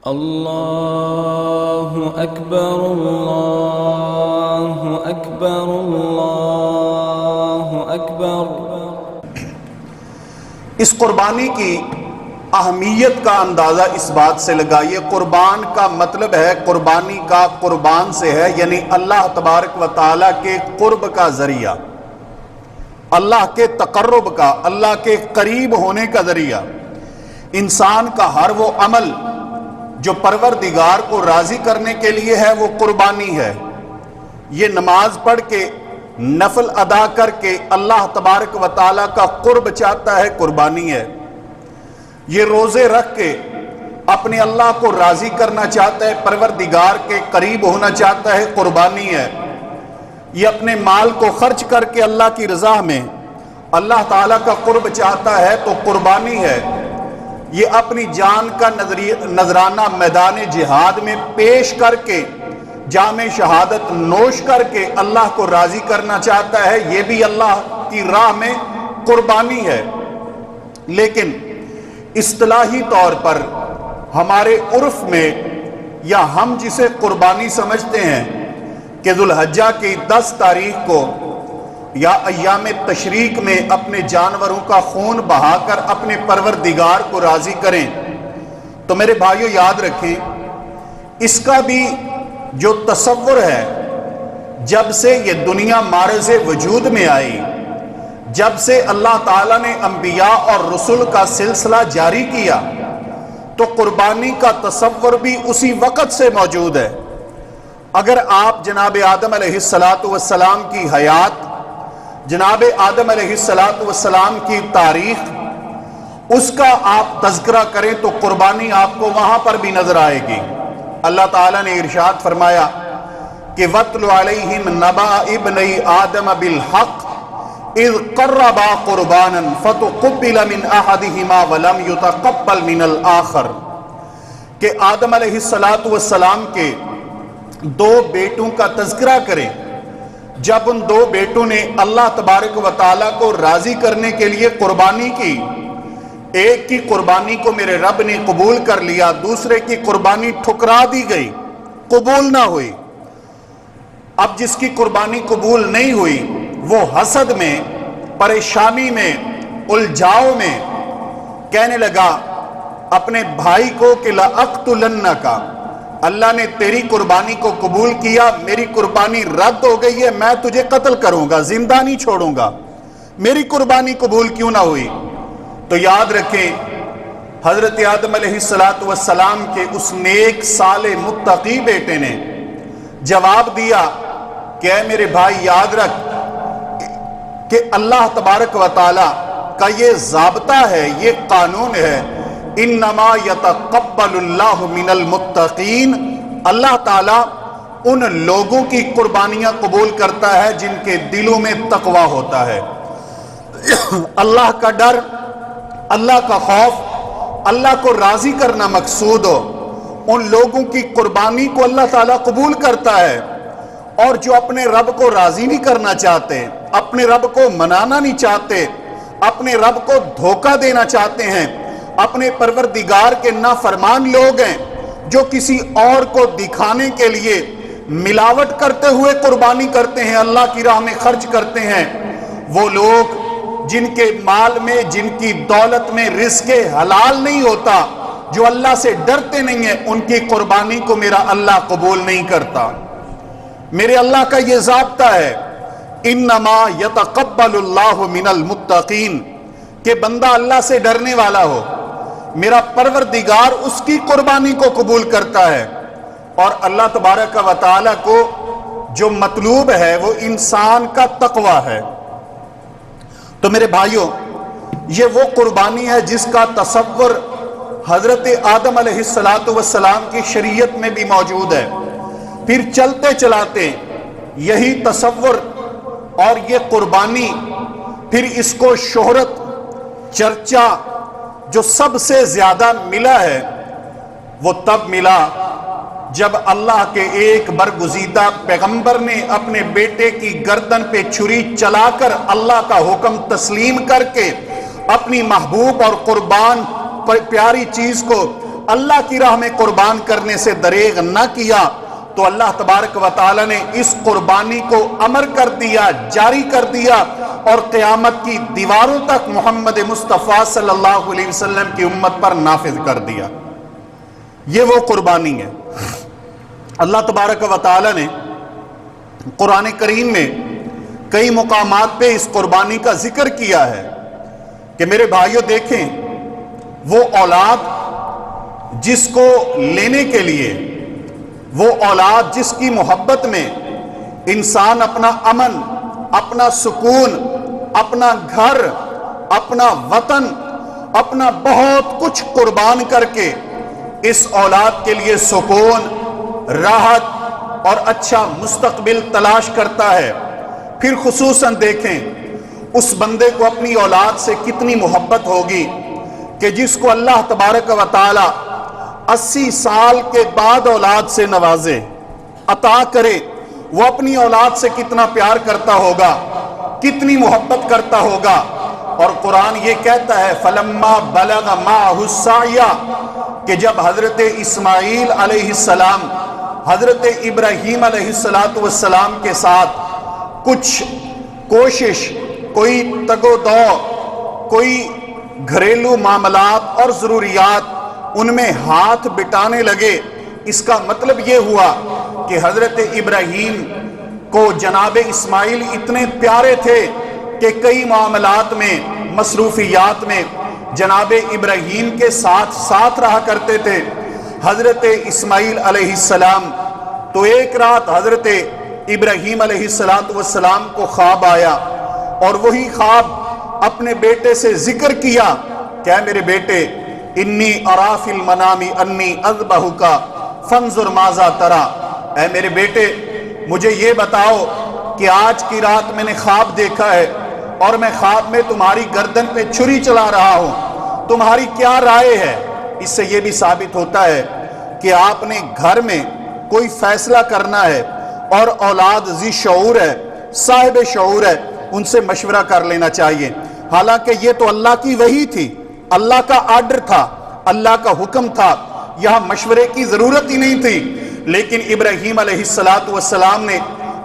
اللہ اکبر اللہ اکبر اللہ اکبر۔ اس قربانی کی اہمیت کا اندازہ اس بات سے لگائیے، قربان کا مطلب ہے قربانی کا، قربان سے ہے یعنی اللہ تبارک و تعالیٰ کے قرب کا ذریعہ، اللہ کے تقرب کا، اللہ کے قریب ہونے کا ذریعہ۔ انسان کا ہر وہ عمل جو پروردگار کو راضی کرنے کے لیے ہے وہ قربانی ہے۔ یہ نماز پڑھ کے، نفل ادا کر کے اللہ تبارک و تعالیٰ کا قرب چاہتا ہے، قربانی ہے۔ یہ روزے رکھ کے اپنے اللہ کو راضی کرنا چاہتا ہے، پروردگار کے قریب ہونا چاہتا ہے، قربانی ہے۔ یہ اپنے مال کو خرچ کر کے اللہ کی رضا میں اللہ تعالیٰ کا قرب چاہتا ہے تو قربانی ہے۔ یہ اپنی جان کا نذرانہ میدان جہاد میں پیش کر کے، جام شہادت نوش کر کے اللہ کو راضی کرنا چاہتا ہے، یہ بھی اللہ کی راہ میں قربانی ہے۔ لیکن اصطلاحی طور پر ہمارے عرف میں، یا ہم جسے قربانی سمجھتے ہیں کہ ذوالحجہ کی 10 تاریخ کو یا ایام تشریق میں اپنے جانوروں کا خون بہا کر اپنے پروردگار کو راضی کریں، تو میرے بھائیو یاد رکھیں، اس کا بھی جو تصور ہے، جب سے یہ دنیا معرض وجود میں آئی، جب سے اللہ تعالیٰ نے انبیاء اور رسول کا سلسلہ جاری کیا، تو قربانی کا تصور بھی اسی وقت سے موجود ہے۔ اگر آپ جناب آدم علیہ السلام کی حیات، جناب آدم علیہ السلام کی تاریخ، اس کا آپ تذکرہ کریں تو قربانی آپ کو وہاں پر بھی نظر آئے گی۔ اللہ تعالیٰ نے ارشاد فرمایا کہ وَاتْلُ عَلَيْهِمْ نَبَأَ ابْنَيْ آدَمَ بِالْحَقِّ اِذْ قَرَّبَا قُرْبَانًا فَتُقُبِّلَ مِنْ أَحَدِهِمَا وَلَمْ يُتَقَبَّلْ مِنَ الْآخَرِ، کہ آدم علیہ السلام کے 2 بیٹوں کا تذکرہ کریں۔ جب ان 2 بیٹوں نے اللہ تبارک و تعالیٰ کو راضی کرنے کے لیے قربانی کی، ایک کی قربانی کو میرے رب نے قبول کر لیا، دوسرے کی قربانی ٹھکرا دی گئی، قبول نہ ہوئی۔ اب جس کی قربانی قبول نہیں ہوئی وہ حسد میں، پریشانی میں، الجھاؤ میں کہنے لگا اپنے بھائی کو کہ لَأَقْتُلَنَّكَ، اللہ نے تیری قربانی کو قبول کیا، میری قربانی رد ہو گئی ہے، میں تجھے قتل کروں گا، زندہ نہیں چھوڑوں گا، میری قربانی قبول کیوں نہ ہوئی؟ تو یاد رکھیں، حضرت آدم علیہ السلام کے اس نیک صالح متقی بیٹے نے جواب دیا کہ اے میرے بھائی یاد رکھ کہ اللہ تبارک و تعالی کا یہ ضابطہ ہے، یہ قانون ہے، انما یتقبل اللہ من المتقین، اللہ تعالیٰ ان لوگوں کی قربانیاں قبول کرتا ہے جن کے دلوں میں تقوی ہوتا ہے، اللہ کا ڈر، اللہ کا خوف، اللہ کو راضی کرنا مقصود ہو، ان لوگوں کی قربانی کو اللہ تعالیٰ قبول کرتا ہے۔ اور جو اپنے رب کو راضی نہیں کرنا چاہتے، اپنے رب کو منانا نہیں چاہتے، اپنے رب کو دھوکہ دینا چاہتے ہیں، اپنے پروردگار کے نافرمان لوگ ہیں، جو کسی اور کو دکھانے کے لیے ملاوٹ کرتے ہوئے قربانی کرتے ہیں، اللہ کی راہ میں خرچ کرتے ہیں، وہ لوگ جن کے مال میں، جن کی دولت میں رزق حلال نہیں ہوتا، جو اللہ سے ڈرتے نہیں ہیں، ان کی قربانی کو میرا اللہ قبول نہیں کرتا۔ میرے اللہ کا یہ ضابطہ ہے، انما یتقبل اللہ من المتقین، کہ بندہ اللہ سے ڈرنے والا ہو، میرا پروردگار اس کی قربانی کو قبول کرتا ہے۔ اور اللہ تبارک و تعالیٰ کو جو مطلوب ہے وہ انسان کا تقوی ہے۔ تو میرے بھائیوں، یہ وہ قربانی ہے جس کا تصور حضرت آدم علیہ السلام کی شریعت میں بھی موجود ہے۔ پھر چلتے چلاتے یہی تصور اور یہ قربانی، پھر اس کو شہرت، چرچا جو سب سے زیادہ ملا ہے وہ تب ملا جب اللہ کے ایک برگزیدہ پیغمبر نے اپنے بیٹے کی گردن پہ چھری چلا کر اللہ کا حکم تسلیم کر کے اپنی محبوب اور قربان پیاری چیز کو اللہ کی راہ میں قربان کرنے سے دریغ نہ کیا تو اللہ تبارک و تعالی نے اس قربانی کو امر کر دیا، جاری کر دیا، اور قیامت کی دیواروں تک محمد مصطفیٰ صلی اللہ علیہ وسلم کی امت پر نافذ کر دیا۔ یہ وہ قربانی ہے۔ اللہ تبارک و تعالی نے قرآن کریم میں کئی مقامات پہ اس قربانی کا ذکر کیا ہے کہ میرے بھائیوں دیکھیں، وہ اولاد جس کو لینے کے لیے، وہ اولاد جس کی محبت میں انسان اپنا امن، اپنا سکون، اپنا گھر، اپنا وطن، اپنا بہت کچھ قربان کر کے اس اولاد کے لیے سکون، راحت اور اچھا مستقبل تلاش کرتا ہے، پھر خصوصاً دیکھیں اس بندے کو اپنی اولاد سے کتنی محبت ہوگی کہ جس کو اللہ تبارک و تعالی 80 سال کے بعد اولاد سے نوازے، عطا کرے، وہ اپنی اولاد سے کتنا پیار کرتا ہوگا، کتنی محبت کرتا ہوگا۔ اور قرآن یہ کہتا ہے فَلَمَّا بَلَغَ مَعَهُ السَّعْيَ کہ جب حضرت اسماعیل علیہ السلام حضرت ابراہیم علیہ السلام کے ساتھ کچھ کوشش، کوئی تگ و دو، کوئی گھریلو معاملات اور ضروریات ان میں ہاتھ بٹانے لگے، اس کا مطلب یہ ہوا کہ حضرت ابراہیم کو جناب اسماعیل اتنے پیارے تھے کہ کئی معاملات میں، مصروفیات میں جناب ابراہیم کے ساتھ رہا کرتے تھے حضرت اسماعیل علیہ السلام۔ تو ایک رات حضرت ابراہیم علیہ السلام کو خواب آیا، اور وہی خواب اپنے بیٹے سے ذکر کیا کہ اے میرے بیٹے، انی ارا فی المنام انی اذبحک فانظر ماذا تری، اے میرے بیٹے مجھے یہ بتاؤ کہ آج کی رات میں نے خواب دیکھا ہے اور میں خواب میں تمہاری گردن پہ چھری چلا رہا ہوں، تمہاری کیا رائے ہے؟ اس سے یہ بھی ثابت ہوتا ہے کہ آپ نے گھر میں کوئی فیصلہ کرنا ہے اور اولاد ذی شعور ہے، صاحب شعور ہے، ان سے مشورہ کر لینا چاہیے۔ حالانکہ یہ تو اللہ کی وحی تھی، اللہ کا آرڈر تھا، اللہ کا حکم تھا، یہاں مشورے کی ضرورت ہی نہیں تھی، لیکن ابراہیم علیہ السلام نے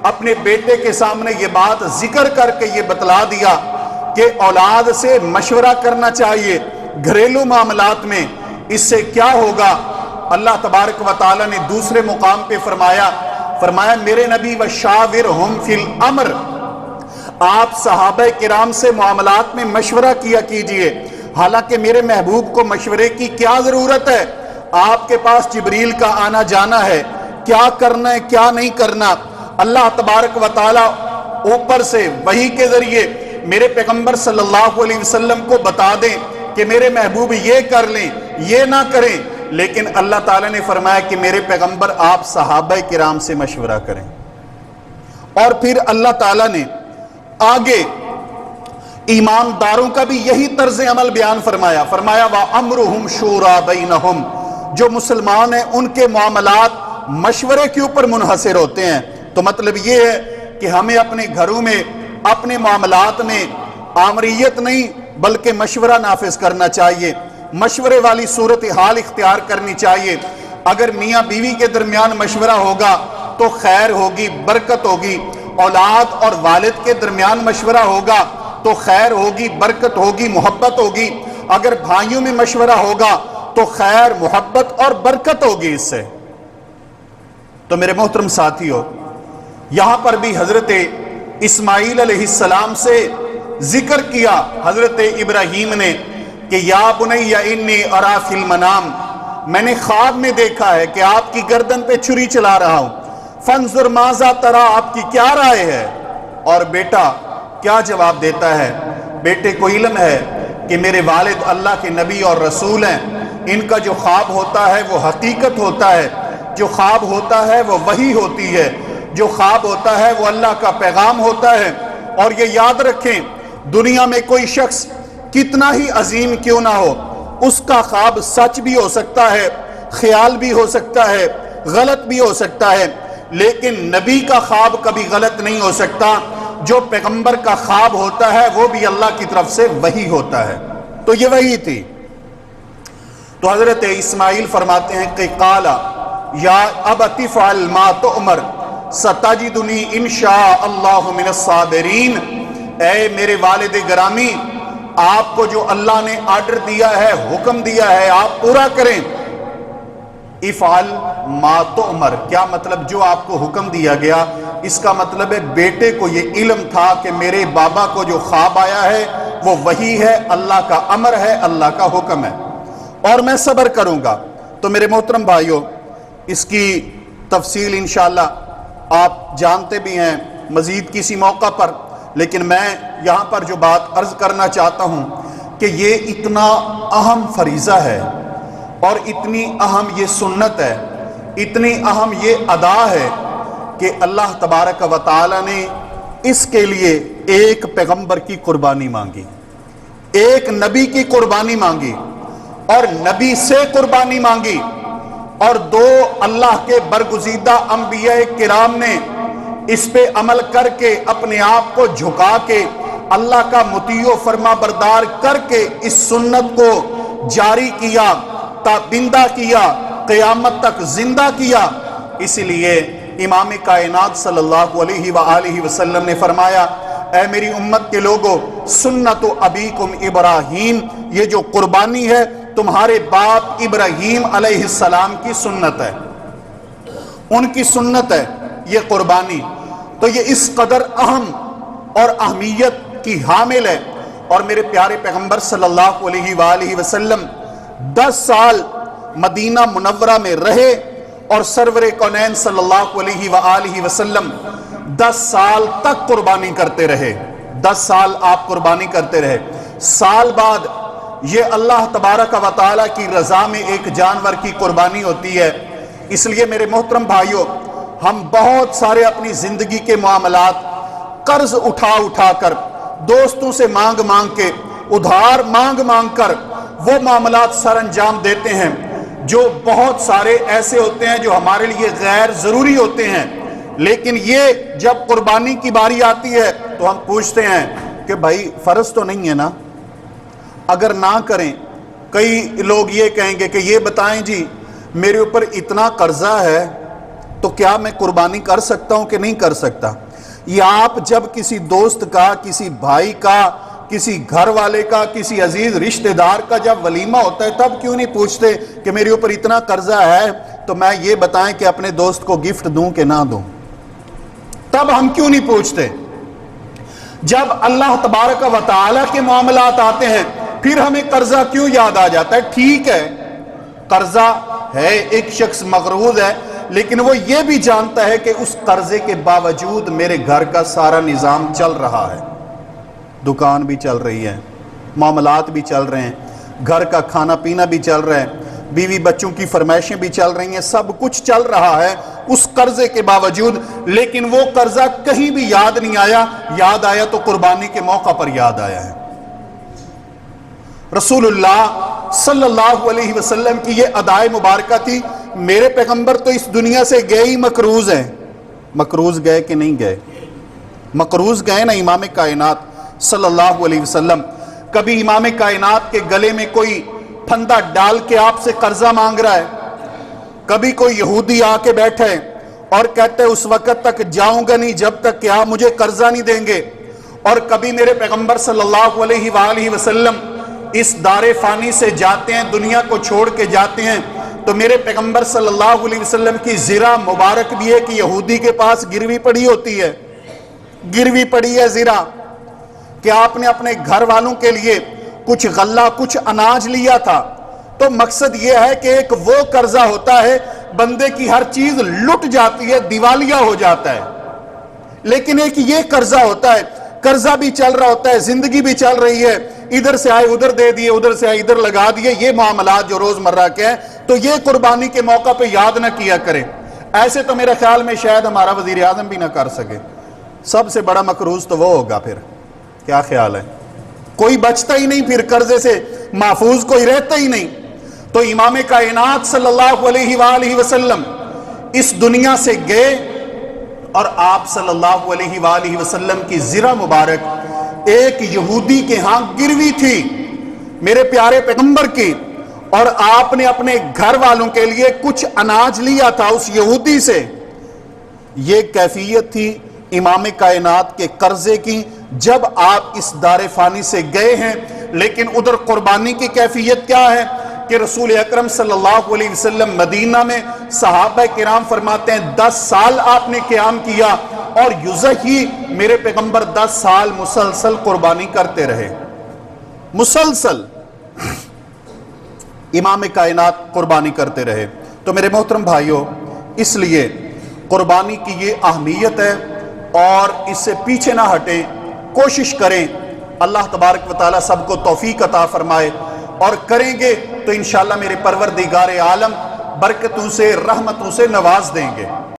اپنے بیٹے کے سامنے یہ بات ذکر کر کے یہ بتلا دیا کہ اولاد سے مشورہ کرنا چاہیے گھریلو معاملات میں۔ اس سے کیا ہوگا؟ اللہ تبارک و تعالی نے دوسرے مقام پہ فرمایا میرے نبی وشاورہم فی الامر، آپ صحابہ کرام سے معاملات میں مشورہ کیا کیجئے۔ حالانکہ میرے محبوب کو مشورے کی کیا ضرورت ہے؟ آپ کے پاس جبریل کا آنا جانا ہے، کیا کرنا ہے کیا نہیں کرنا، اللہ تبارک و تعالی اوپر سے وحی کے ذریعے میرے پیغمبر صلی اللہ علیہ وسلم کو بتا دیں کہ میرے محبوب یہ کر لیں، یہ نہ کریں، لیکن اللہ تعالی نے فرمایا کہ میرے پیغمبر آپ صحابہ کرام سے مشورہ کریں۔ اور پھر اللہ تعالی نے آگے ایمانداروں کا بھی یہی طرز عمل بیان فرمایا وَأَمْرُهُمْ شُورَى بَيْنَهُمْ، جو مسلمان ہیں ان کے معاملات مشورے کے اوپر منحصر ہوتے ہیں۔ تو مطلب یہ ہے کہ ہمیں اپنے گھروں میں، اپنے معاملات میں آمریت نہیں بلکہ مشورہ نافذ کرنا چاہیے، مشورے والی صورتحال اختیار کرنی چاہیے۔ اگر میاں بیوی کے درمیان مشورہ ہوگا تو خیر ہوگی، برکت ہوگی، اولاد اور والد کے درمیان مشورہ ہوگا تو خیر ہوگی، برکت ہوگی، محبت ہوگی۔ اگر بھائیوں میں مشورہ ہوگا تو خیر، محبت اور برکت ہوگی اس سے۔ تو میرے محترم ساتھیو، یہاں پر بھی حضرت اسماعیل علیہ السلام سے ذکر کیا حضرت ابراہیم نے کہ یا بنی انی ارا فی المنام، میں نے خواب میں دیکھا ہے کہ آپ کی گردن پہ چھری چلا رہا ہوں، فانظر ماذا تری، آپ کی کیا رائے ہے؟ اور بیٹا کیا جواب دیتا ہے؟ بیٹے کو علم ہے کہ میرے والد اللہ کے نبی اور رسول ہیں، ان کا جو خواب ہوتا ہے وہ حقیقت ہوتا ہے، جو خواب ہوتا ہے وہ وحی ہوتی ہے، جو خواب ہوتا ہے وہ اللہ کا پیغام ہوتا ہے۔ اور یہ یاد رکھیں، دنیا میں کوئی شخص کتنا ہی عظیم کیوں نہ ہو، اس کا خواب سچ بھی ہو سکتا ہے، خیال بھی ہو سکتا ہے، غلط بھی ہو سکتا ہے، لیکن نبی کا خواب کبھی غلط نہیں ہو سکتا۔ جو پیغمبر کا خواب ہوتا ہے وہ بھی اللہ کی طرف سے وحی ہوتا ہے۔ تو یہ وحی تھی۔ تو حضرت اسماعیل فرماتے ہیں کہ قالا یا ابت فعل ما تؤمر ستجدنی انشاء اللہ من الصابرین، اے میرے والد گرامی، آپ کو جو اللہ نے آرڈر دیا ہے، حکم دیا ہے، آپ پورا کریں۔ افعل ما تؤمر، کیا مطلب؟ جو آپ کو حکم دیا گیا، اس کا مطلب ہے بیٹے کو یہ علم تھا کہ میرے بابا کو جو خواب آیا ہے وہ وحی ہے، اللہ کا امر ہے، اللہ کا حکم ہے، اور میں صبر کروں گا۔ تو میرے محترم بھائیوں، اس کی تفصیل انشاءاللہ آپ جانتے بھی ہیں مزید کسی موقع پر، لیکن میں یہاں پر جو بات عرض کرنا چاہتا ہوں کہ یہ اتنا اہم فریضہ ہے اور اتنی اہم یہ سنت ہے، اتنی اہم یہ ادا ہے کہ اللہ تبارک و تعالی نے اس کے لیے ایک پیغمبر کی قربانی مانگی، ایک نبی کی قربانی مانگی، اور نبی سے قربانی مانگی، اور دو اللہ کے برگزیدہ انبیاء کرام نے اس پہ عمل کر کے اپنے آپ کو جھکا کے اللہ کا مطیع و فرما بردار کر کے اس سنت کو جاری کیا، تابندہ کیا، قیامت تک زندہ کیا۔ اس لیے امام کائنات صلی اللہ علیہ وآلہ وسلم نے فرمایا، اے میری امت کے لوگوں، سنت ابیکم ابراہیم، یہ جو قربانی ہے تمہارے باپ ابراہیم علیہ السلام کی سنت ہے، ان کی سنت ہے یہ قربانی۔ تو یہ اس قدر اہم اور اہمیت کی حامل ہے، اور میرے پیارے پیغمبر صلی اللہ علیہ وآلہ وسلم 10 سال مدینہ منورہ میں رہے، اور سرور کونین صلی اللہ علیہ وآلہ وسلم 10 سال تک قربانی کرتے رہے، 10 سال آپ قربانی کرتے رہے۔ سال بعد یہ اللہ تبارک و تعالیٰ کی رضا میں ایک جانور کی قربانی ہوتی ہے۔ اس لیے میرے محترم بھائیوں، ہم بہت سارے اپنی زندگی کے معاملات قرض اٹھا اٹھا کر، دوستوں سے مانگ مانگ کے، ادھار مانگ مانگ کر وہ معاملات سر انجام دیتے ہیں جو بہت سارے ایسے ہوتے ہیں جو ہمارے لیے غیر ضروری ہوتے ہیں، لیکن یہ جب قربانی کی باری آتی ہے تو ہم پوچھتے ہیں کہ بھائی فرض تو نہیں ہے نا؟ اگر نہ کریں، کئی لوگ یہ کہیں گے کہ یہ بتائیں جی میرے اوپر اتنا قرضہ ہے تو کیا میں قربانی کر سکتا ہوں کہ نہیں کر سکتا؟ یا آپ جب کسی دوست کا، کسی بھائی کا، کسی گھر والے کا، کسی عزیز رشتہ دار کا جب ولیمہ ہوتا ہے تب کیوں نہیں پوچھتے کہ میرے اوپر اتنا قرضہ ہے تو میں یہ بتائیں کہ اپنے دوست کو گفٹ دوں کہ نہ دوں؟ تب ہم کیوں نہیں پوچھتے؟ جب اللہ تبارک و تعالیٰ کے معاملات آتے ہیں پھر ہمیں قرضہ کیوں یاد آ جاتا ہے؟ ٹھیک ہے، قرضہ ہے، ایک شخص مقروض ہے، لیکن وہ یہ بھی جانتا ہے کہ اس قرضے کے باوجود میرے گھر کا سارا نظام چل رہا ہے، دکان بھی چل رہی ہے، معاملات بھی چل رہے ہیں، گھر کا کھانا پینا بھی چل رہا ہے، بیوی بچوں کی فرمائشیں بھی چل رہی ہیں، سب کچھ چل رہا ہے اس قرضے کے باوجود، لیکن وہ قرضہ کہیں بھی یاد نہیں آیا، یاد آیا تو قربانی کے موقع پر یاد آیا ہے۔ رسول اللہ صلی اللہ علیہ وسلم کی یہ ادائے مبارکہ تھی۔ میرے پیغمبر تو اس دنیا سے گئے ہی مقروض ہیں۔ مقروض گئے کہ نہیں گئے؟ مقروض گئے نا امام کائنات صلی اللہ علیہ وسلم۔ کبھی امام کائنات کے گلے میں کوئی پھندا ڈال کے آپ سے قرضہ مانگ رہا ہے؟ کبھی کوئی یہودی آ کے بیٹھے اور کہتے اس وقت تک جاؤں گا نہیں جب تک کہ آپ مجھے قرضہ نہیں دیں گے؟ اور کبھی میرے پیغمبر صلی اللہ علیہ وآلہ وسلم اس دار فانی سے جاتے ہیں، دنیا کو چھوڑ کے جاتے ہیں، تو میرے پیغمبر صلی اللہ علیہ وسلم کی زرہ مبارک بھی ہے کہ یہودی کے پاس گروی پڑی ہوتی ہے، گروی پڑی ہے زرہ، کہ آپ نے اپنے گھر والوں کے لیے کچھ غلہ، کچھ اناج لیا تھا۔ تو مقصد یہ ہے کہ ایک وہ قرضہ ہوتا ہے بندے کی ہر چیز لٹ جاتی ہے، دیوالیہ ہو جاتا ہے، لیکن ایک یہ قرضہ ہوتا ہے، قرضہ بھی چل رہا ہوتا ہے، زندگی بھی چل رہی ہے، ادھر سے آئے ادھر دے دیے، ادھر سے آئے ادھر لگا دیے، یہ معاملات جو روز مرہ کے ہیں، تو یہ قربانی کے موقع پہ یاد نہ کیا کریں۔ ایسے تو میرے خیال میں شاید ہمارا وزیر اعظم بھی نہ کر سکے۔ سب سے بڑا مقروض تو وہ ہوگا پھر، کیا خیال ہے؟ کوئی بچتا ہی نہیں، پھر قرضے سے محفوظ کوئی رہتا ہی نہیں۔ تو امام کائنات صلی اللہ علیہ وآلہ وسلم اس دنیا سے گئے، اور آپ صلی اللہ علیہ وآلہ وسلم کی زرہ مبارک ایک یہودی کے ہاں گروی تھی میرے پیارے پیغمبر کی، اور آپ نے اپنے گھر والوں کے لیے کچھ اناج لیا تھا اس یہودی سے. یہ کیفیت تھی امام کائنات کے قرضے کی جب آپ اس دار فانی سے گئے ہیں. لیکن ادھر قربانی کی کیفیت کیا ہے کہ رسول اکرم صلی اللہ علیہ وسلم مدینہ میں صحابہ کرام فرماتے ہیں 10 سال آپ نے قیام کیا اور یزہی میرے پیغمبر 10 سال مسلسل قربانی کرتے رہے. مسلسل امام کائنات قربانی کرتے رہے. تو میرے محترم بھائیوں، اس لیے قربانی کی یہ اہمیت ہے اور اس سے پیچھے نہ ہٹیں، کوشش کریں. اللہ تبارک و تعالیٰ سب کو توفیق عطا فرمائے، اور کریں گے تو انشاءاللہ میرے پروردگار عالم برکتوں سے رحمتوں سے نواز دیں گے.